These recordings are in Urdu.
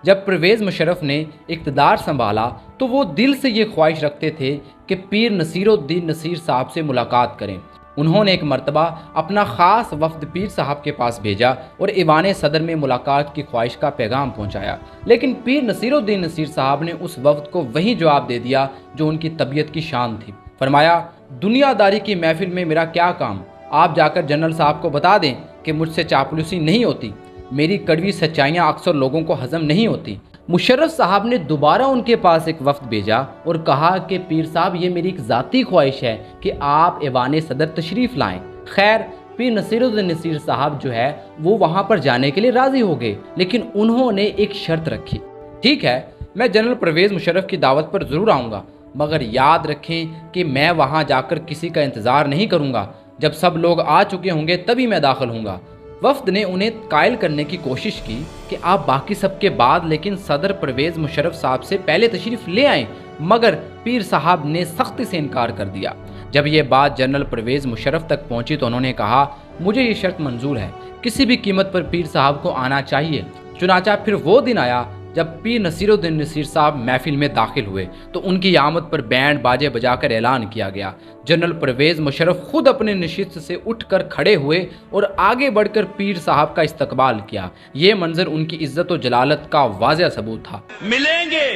جب پرویز مشرف نے اقتدار سنبھالا تو وہ دل سے یہ خواہش رکھتے تھے کہ پیر نصیر الدین نصیر صاحب سے ملاقات کریں۔ انہوں نے ایک مرتبہ اپنا خاص وفد پیر صاحب کے پاس بھیجا اور ایوان صدر میں ملاقات کی خواہش کا پیغام پہنچایا، لیکن پیر نصیر الدین نصیر صاحب نے اس وفد کو وہی جواب دے دیا جو ان کی طبیعت کی شان تھی۔ فرمایا، دنیا داری کی محفل میں میرا کیا کام؟ آپ جا کر جنرل صاحب کو بتا دیں کہ مجھ سے چاپلوسی نہیں ہوتی، میری کڑوی سچائیاں اکثر لوگوں کو ہضم نہیں ہوتی۔ مشرف صاحب نے دوبارہ ان کے پاس ایک وفد بھیجا اور کہا کہ پیر صاحب، یہ میری ایک ذاتی خواہش ہے کہ آپ ایوان صدر تشریف لائیں۔ خیر، پیر نصیر الدین نصیر صاحب جو ہے وہ وہاں پر جانے کے لیے راضی ہو گئے، لیکن انہوں نے ایک شرط رکھی۔ ٹھیک ہے، میں جنرل پرویز مشرف کی دعوت پر ضرور آؤں گا، مگر یاد رکھیں کہ میں وہاں جا کر کسی کا انتظار نہیں کروں گا، جب سب لوگ آ چکے ہوں گے تبھی میں داخل ہوں گا۔ وفد نے انہیں قائل کرنے کی کوشش کی کہ آپ باقی سب کے بعد لیکن صدر پرویز مشرف صاحب سے پہلے تشریف لے آئیں، مگر پیر صاحب نے سختی سے انکار کر دیا۔ جب یہ بات جنرل پرویز مشرف تک پہنچی تو انہوں نے کہا، مجھے یہ شرط منظور ہے، کسی بھی قیمت پر پیر صاحب کو آنا چاہیے۔ چنانچہ پھر وہ دن آیا جب پیر نصیر الدین نصیر صاحب محفل میں داخل ہوئے تو ان کی آمد پر بینڈ باجے بجا کر اعلان کیا گیا۔ جنرل پرویز مشرف خود اپنے نشست سے اٹھ کر کھڑے ہوئے اور آگے بڑھ کر پیر صاحب کا استقبال کیا۔ یہ منظر ان کی عزت و جلالت کا واضح ثبوت تھا۔ ملیں گے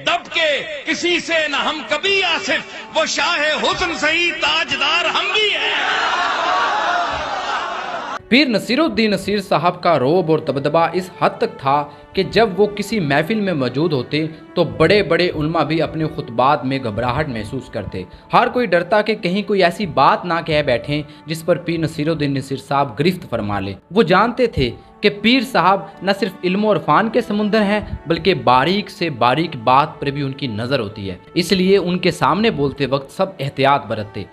دب کے کسی سے نہ ہم کبھی آصف، وہ شاہ حسن سہی تاجدار ہم بھی ہیں۔ پیر نصیر الدین نصیر صاحب کا رعب اور دبدبہ اس حد تک تھا کہ جب وہ کسی محفل میں موجود ہوتے تو بڑے بڑے علماء بھی اپنے خطبات میں گھبراہٹ محسوس کرتے۔ ہر کوئی ڈرتا کہ کہیں کوئی ایسی بات نہ کہہ بیٹھیں جس پر پیر نصیر الدین نصیر صاحب گرفت فرما لے۔ وہ جانتے تھے کہ پیر صاحب نہ صرف علم و عرفان کے سمندر ہیں بلکہ باریک سے باریک بات پر بھی ان کی نظر ہوتی ہے، اس لیے ان کے سامنے بولتے وقت سب احتیاط برتتے۔